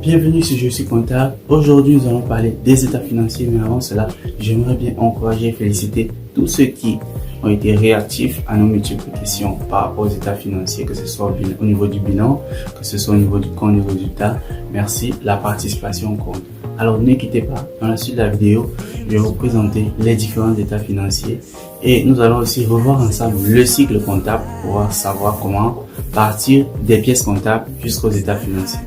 Bienvenue sur Je suis comptable. Aujourd'hui, nous allons parler des états financiers, mais avant cela, j'aimerais bien encourager et féliciter tous ceux qui ont été réactifs à nos multiples questions par rapport aux états financiers, que ce soit au niveau du bilan, que ce soit au niveau du compte de résultats. Merci, la participation compte. Alors ne quittez pas, dans la suite de la vidéo, je vais vous présenter les différents états financiers et nous allons aussi revoir ensemble le cycle comptable pour pouvoir savoir comment partir des pièces comptables jusqu'aux états financiers.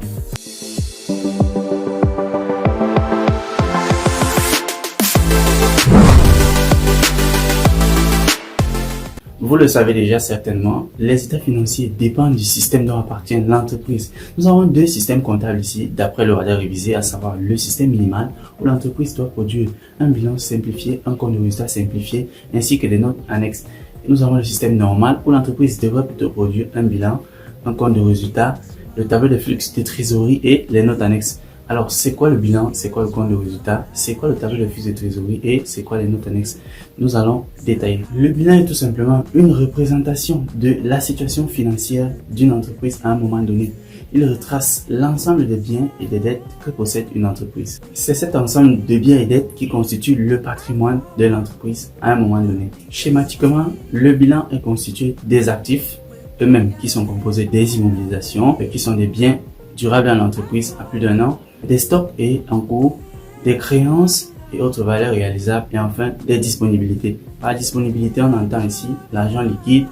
Vous le savez déjà certainement, les états financiers dépendent du système dont appartient l'entreprise. Nous avons deux systèmes comptables ici, d'après le radar révisé, à savoir le système minimal, où l'entreprise doit produire un bilan simplifié, un compte de résultat simplifié, ainsi que des notes annexes. Et nous avons le système normal, où l'entreprise devrait plutôt produire un bilan, un compte de résultat, le tableau de flux de trésorerie et les notes annexes. Alors, c'est quoi le bilan? C'est quoi le compte de résultat? C'est quoi le tableau de flux de trésorerie? Et c'est quoi les notes annexes? Nous allons détailler. Le bilan est tout simplement une représentation de la situation financière d'une entreprise à un moment donné. Il retrace l'ensemble des biens et des dettes que possède une entreprise. C'est cet ensemble de biens et dettes qui constitue le patrimoine de l'entreprise à un moment donné. Schématiquement, le bilan est constitué des actifs eux-mêmes qui sont composés des immobilisations, qui sont des biens durables dans l'entreprise à plus d'un an, des stocks et en cours, des créances et autres valeurs réalisables et enfin des disponibilités. Par disponibilité, on entend ici l'argent liquide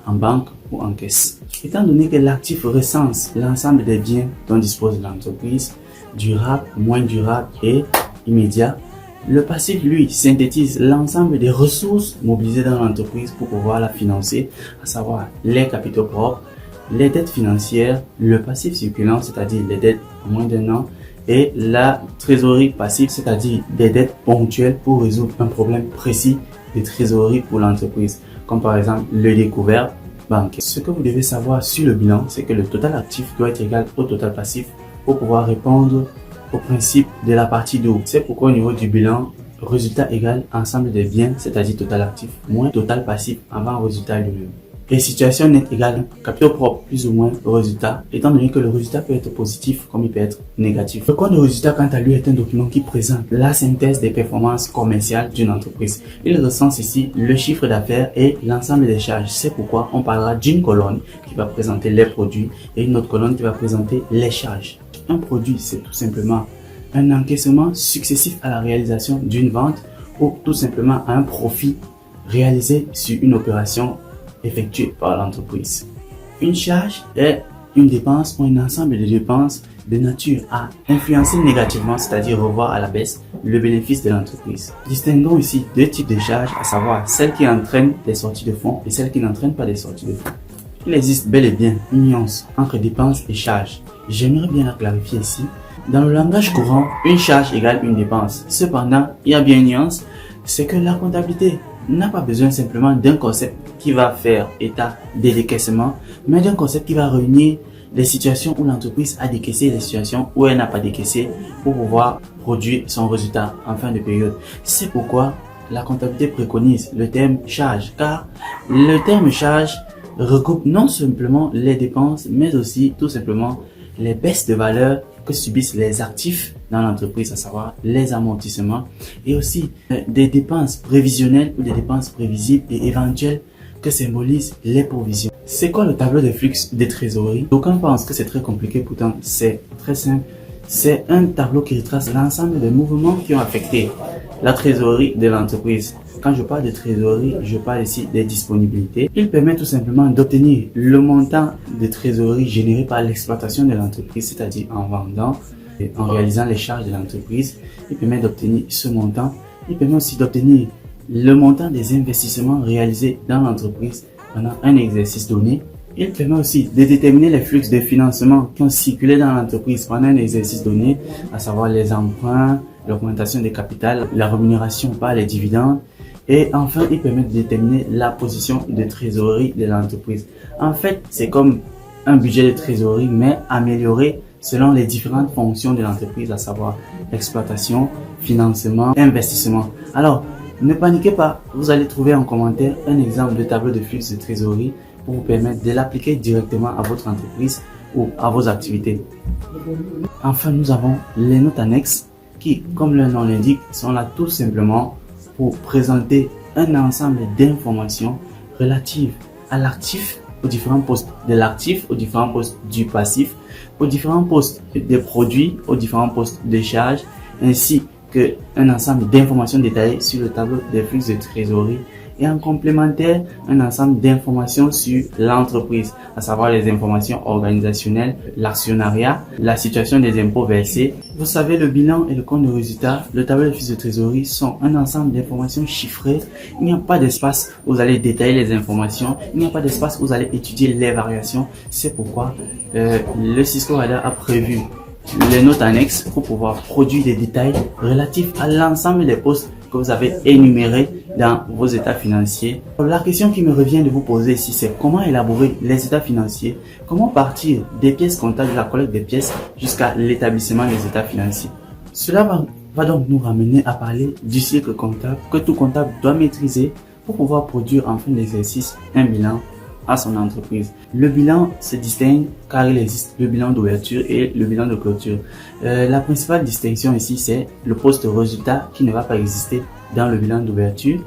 en banque ou en caisse. Étant donné que l'actif recense l'ensemble des biens dont dispose l'entreprise, durable, moins durable et immédiat, le passif, lui, synthétise l'ensemble des ressources mobilisées dans l'entreprise pour pouvoir la financer, à savoir les capitaux propres, les dettes financières, le passif circulant, c'est-à-dire les dettes à moins d'un an, et la trésorerie passive, c'est-à-dire des dettes ponctuelles pour résoudre un problème précis de trésorerie pour l'entreprise, comme par exemple le découvert bancaire. Ce que vous devez savoir sur le bilan, c'est que le total actif doit être égal au total passif pour pouvoir répondre au principe de la partie de haut. C'est pourquoi au niveau du bilan, résultat égal ensemble des biens, c'est-à-dire total actif, moins total passif avant résultat lui-même. Et situation nette égale capitaux propres plus ou moins au résultat, étant donné que le résultat peut être positif comme il peut être négatif. Le compte de résultat, quant à lui, est un document qui présente la synthèse des performances commerciales d'une entreprise. Il recense ici le chiffre d'affaires et l'ensemble des charges. C'est pourquoi on parlera d'une colonne qui va présenter les produits et une autre colonne qui va présenter les charges. Un produit, c'est tout simplement un encaissement successif à la réalisation d'une vente ou tout simplement un profit réalisé sur une opération effectuée par l'entreprise. Une charge est une dépense ou un ensemble de dépenses de nature à influencer négativement, c'est-à-dire revoir à la baisse, le bénéfice de l'entreprise. Distinguons ici deux types de charges, à savoir celles qui entraînent des sorties de fonds et celles qui n'entraînent pas des sorties de fonds. Il existe bel et bien une nuance entre dépenses et charges. J'aimerais bien la clarifier ici. Dans le langage courant, une charge égale une dépense. Cependant, il y a bien une nuance, c'est que la comptabilité n'a pas besoin simplement d'un concept qui va faire état des décaissements, mais d'un concept qui va réunir les situations où l'entreprise a décaissé et les situations où elle n'a pas décaissé pour pouvoir produire son résultat en fin de période. C'est pourquoi la comptabilité préconise le terme charge, car le terme charge regroupe non simplement les dépenses, mais aussi tout simplement les baisses de valeur que subissent les actifs dans l'entreprise, à savoir les amortissements et aussi des dépenses prévisionnelles ou des dépenses prévisibles et éventuelles que symbolisent les provisions. C'est quoi le tableau de flux de trésorerie? D'aucuns pensent que c'est très compliqué, pourtant c'est très simple. C'est un tableau qui retrace l'ensemble des mouvements qui ont affecté la trésorerie de l'entreprise. Quand je parle de trésorerie, je parle ici des disponibilités. Il permet tout simplement d'obtenir le montant de trésorerie généré par l'exploitation de l'entreprise, c'est-à-dire en vendant et en réalisant les charges de l'entreprise. Il permet d'obtenir ce montant. Il permet aussi d'obtenir le montant des investissements réalisés dans l'entreprise pendant un exercice donné. Il permet aussi de déterminer les flux de financement qui ont circulé dans l'entreprise pendant un exercice donné, à savoir les emprunts, l'augmentation des capitales, la rémunération par les dividendes. Et enfin, il permet de déterminer la position de trésorerie de l'entreprise. En fait, c'est comme un budget de trésorerie, mais amélioré selon les différentes fonctions de l'entreprise, à savoir exploitation, financement, investissement. Alors, ne paniquez pas, vous allez trouver en commentaire un exemple de tableau de flux de trésorerie pour vous permettre de l'appliquer directement à votre entreprise ou à vos activités. Enfin, nous avons les notes annexes qui, comme le nom l'indique, sont là tout simplement pour présenter un ensemble d'informations relatives à l'actif, aux différents postes de l'actif, aux différents postes du passif, aux différents postes des produits, aux différents postes de charges, ainsi qu'un ensemble d'informations détaillées sur le tableau des flux de trésorerie et en complémentaire, un ensemble d'informations sur l'entreprise, à savoir les informations organisationnelles, l'actionnariat, la situation des impôts versés. Vous savez, le bilan et le compte de résultat, le tableau des flux de trésorerie sont un ensemble d'informations chiffrées. Il n'y a pas d'espace où vous allez détailler les informations, il n'y a pas d'espace où vous allez étudier les variations. C'est pourquoi le Cisco Radar a prévu les notes annexes pour pouvoir produire des détails relatifs à l'ensemble des postes que vous avez énumérés dans vos états financiers. La question qui me revient de vous poser ici, c'est comment élaborer les états financiers, comment partir des pièces comptables, de la collecte des pièces jusqu'à l'établissement des états financiers. Cela va donc nous ramener à parler du cycle comptable que tout comptable doit maîtriser pour pouvoir produire en fin d'exercice un bilan à son entreprise. Le bilan se distingue car il existe le bilan d'ouverture et le bilan de clôture. La principale distinction ici, c'est le poste résultat qui ne va pas exister dans le bilan d'ouverture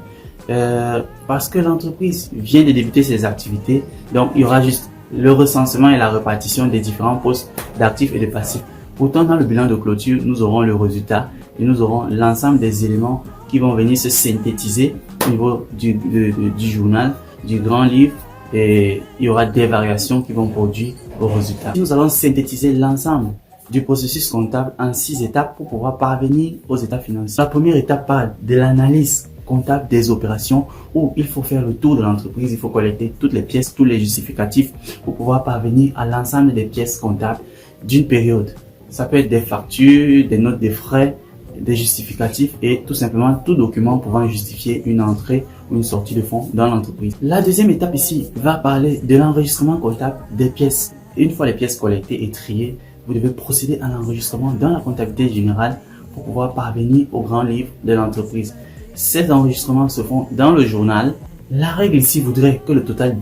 parce que l'entreprise vient de débuter ses activités, donc il y aura juste le recensement et la répartition des différents postes d'actifs et de passifs. Pourtant, dans le bilan de clôture, nous aurons le résultat et nous aurons l'ensemble des éléments qui vont venir se synthétiser au niveau du journal, du grand livre, et il y aura des variations qui vont produire au résultat. Nous allons synthétiser l'ensemble du processus comptable en 6 étapes pour pouvoir parvenir aux états financiers. La première étape parle de l'analyse comptable des opérations où il faut faire le tour de l'entreprise, il faut collecter toutes les pièces, tous les justificatifs pour pouvoir parvenir à l'ensemble des pièces comptables d'une période. Ça peut être des factures, des notes de frais, des justificatifs et tout simplement tout document pouvant justifier une entrée ou une sortie de fonds dans l'entreprise. La deuxième étape ici va parler de l'enregistrement comptable des pièces. Une fois les pièces collectées et triées, vous devez procéder à l'enregistrement dans la comptabilité générale pour pouvoir parvenir au grand livre de l'entreprise. Ces enregistrements se font dans le journal. La règle ici voudrait que le total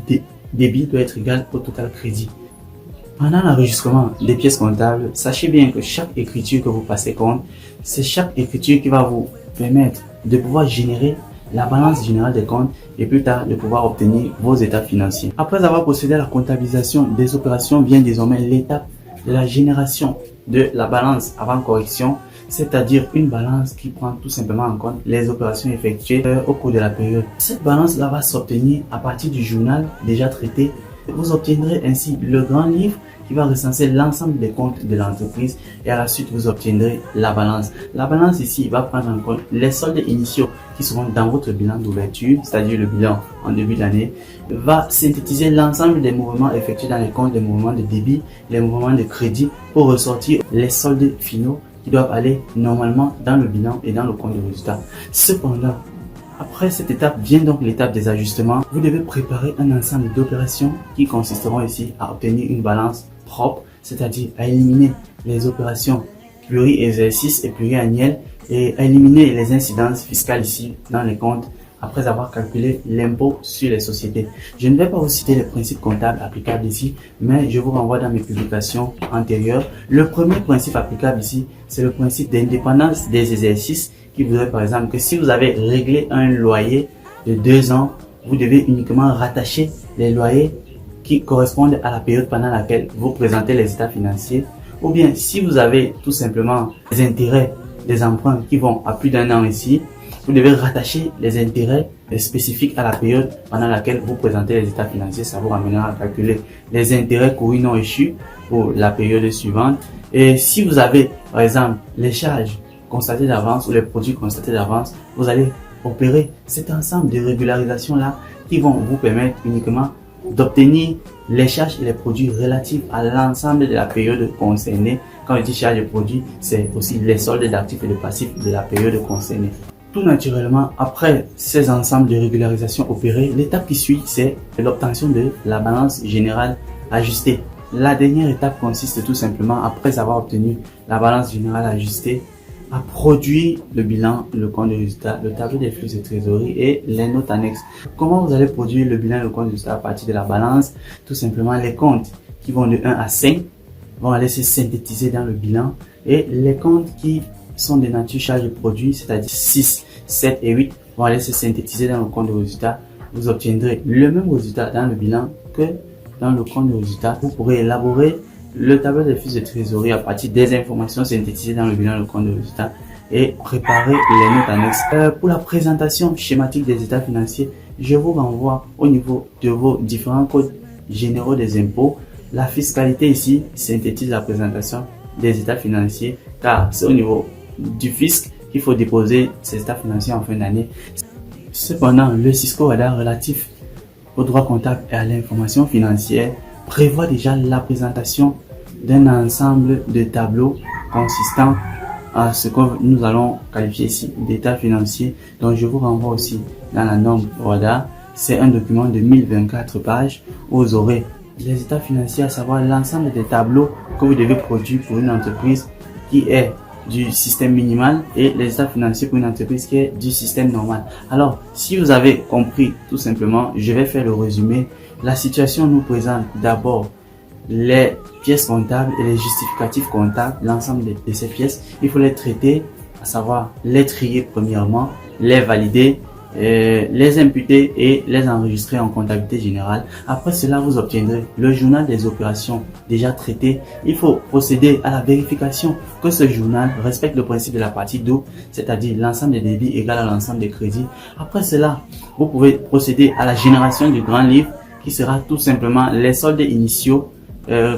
débit doit être égal au total crédit. Pendant l'enregistrement des pièces comptables, sachez bien que chaque écriture que vous passez compte, c'est chaque écriture qui va vous permettre de pouvoir générer la balance générale des comptes et plus tard de pouvoir obtenir vos états financiers. Après avoir procédé à la comptabilisation des opérations, vient désormais l'étape de la génération de la balance avant correction, c'est-à-dire une balance qui prend tout simplement en compte les opérations effectuées au cours de la période. Cette balance-là va s'obtenir à partir du journal déjà traité. Vous obtiendrez ainsi le grand livre qui va recenser l'ensemble des comptes de l'entreprise et à la suite vous obtiendrez la balance. La balance ici va prendre en compte les soldes initiaux qui seront dans votre bilan d'ouverture, c'est-à-dire le bilan en début d'année, va synthétiser l'ensemble des mouvements effectués dans les comptes, les mouvements de débit, les mouvements de crédit pour ressortir les soldes finaux qui doivent aller normalement dans le bilan et dans le compte de résultat. Cependant, après cette étape vient donc l'étape des ajustements. Vous devez préparer un ensemble d'opérations qui consisteront ici à obtenir une balance propre, c'est-à-dire à éliminer les opérations pluri-exercices et pluri-annuelles et à éliminer les incidences fiscales ici dans les comptes après avoir calculé l'impôt sur les sociétés. Je ne vais pas vous citer les principes comptables applicables ici, mais je vous renvoie dans mes publications antérieures. Le premier principe applicable ici, c'est le principe d'indépendance des exercices qui voudrait par exemple que si vous avez réglé un loyer de 2 ans, vous devez uniquement rattacher les loyers qui correspondent à la période pendant laquelle vous présentez les états financiers. Ou bien si vous avez tout simplement des intérêts, des emprunts qui vont à plus d'1 an ici, vous devez rattacher les intérêts spécifiques à la période pendant laquelle vous présentez les états financiers. Ça vous ramènera à calculer les intérêts courus non échus pour la période suivante. Et si vous avez par exemple les charges constatés d'avance ou les produits constatés d'avance, vous allez opérer cet ensemble de régularisations là qui vont vous permettre uniquement d'obtenir les charges et les produits relatifs à l'ensemble de la période concernée. Quand je dis charges et produits, c'est aussi les soldes d'actifs et de passifs de la période concernée. Tout naturellement, après ces ensembles de régularisation opérés, l'étape qui suit, c'est l'obtention de la balance générale ajustée. La dernière étape consiste tout simplement, après avoir obtenu la balance générale ajustée, à produire le bilan, le compte de résultat, le tableau des flux de trésorerie et les notes annexes. Comment vous allez produire le bilan et le compte de résultat à partir de la balance? Tout simplement les comptes qui vont de 1 à 5 vont aller se synthétiser dans le bilan et les comptes qui sont de nature charge de produit, c'est-à-dire 6, 7 et 8, vont aller se synthétiser dans le compte de résultat. Vous obtiendrez le même résultat dans le bilan que dans le compte de résultat. Vous pourrez élaborer le tableau des flux de trésorerie à partir des informations synthétisées dans le bilan, le compte de résultat, et préparer les notes annexes. Pour la présentation schématique des états financiers, je vous renvoie au niveau de vos différents codes généraux des impôts. La fiscalité ici synthétise la présentation des états financiers, car c'est au niveau du fisc qu'il faut déposer ces états financiers en fin d'année. Cependant, le Cisco Radar relatif au droit comptable et à l'information financière prévoit déjà la présentation d'un ensemble de tableaux consistant à ce que nous allons qualifier ici d'état financier. Donc je vous renvoie aussi dans la norme Radar. C'est un document de 1024 pages où vous aurez les états financiers, à savoir l'ensemble des tableaux que vous devez produire pour une entreprise qui est du système minimal et les états financiers pour une entreprise qui est du système normal. Alors, si vous avez compris tout simplement, je vais faire le résumé. La situation nous présente d'abord les pièces comptables et les justificatifs comptables, l'ensemble de ces pièces. Il faut les traiter, à savoir les trier premièrement, les valider, les imputer et les enregistrer en comptabilité générale. Après cela, vous obtiendrez le journal des opérations déjà traité. Il faut procéder à la vérification que ce journal respecte le principe de la partie double, c'est-à-dire l'ensemble des débits égal à l'ensemble des crédits. Après cela, vous pouvez procéder à la génération du grand livre qui sera tout simplement les soldes initiaux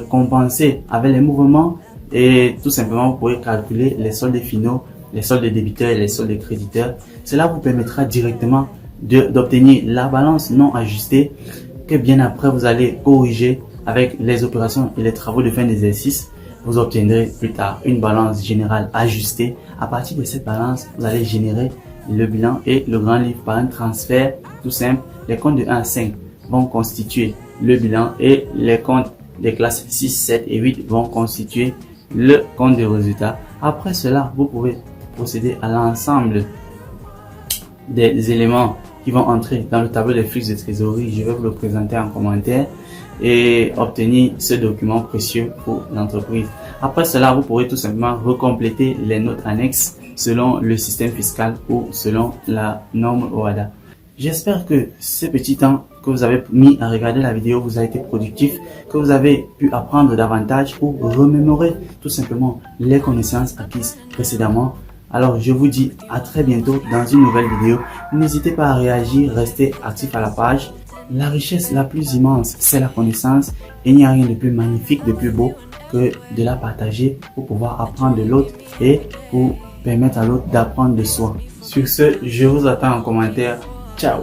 compensés avec les mouvements, et tout simplement vous pourrez calculer les soldes finaux, les soldes débiteurs et les soldes créditeurs. Cela vous permettra directement d'obtenir la balance non ajustée que bien après vous allez corriger avec les opérations et les travaux de fin d'exercice. Vous obtiendrez plus tard une balance générale ajustée. À partir de cette balance, vous allez générer le bilan et le grand livre par un transfert tout simple. Les comptes de 1 à 5 vont constituer le bilan et les comptes des classes 6, 7 et 8 vont constituer le compte de résultat. Après cela, vous pouvez procéder à l'ensemble des éléments qui vont entrer dans le tableau des flux de trésorerie. Je vais vous le présenter en commentaire et obtenir ce document précieux pour l'entreprise. Après cela, vous pourrez tout simplement recompléter les notes annexes selon le système fiscal ou selon la norme OHADA. J'espère que ce petit temps que vous avez mis à regarder la vidéo vous a été productif, que vous avez pu apprendre davantage ou remémorer tout simplement les connaissances acquises précédemment. Alors je vous dis à très bientôt dans une nouvelle vidéo. N'hésitez pas à réagir, restez actif à la page. La richesse la plus immense, c'est la connaissance, et il n'y a rien de plus magnifique, de plus beau que de la partager pour pouvoir apprendre de l'autre et pour permettre à l'autre d'apprendre de soi. Sur ce, je vous attends en commentaire. Ciao!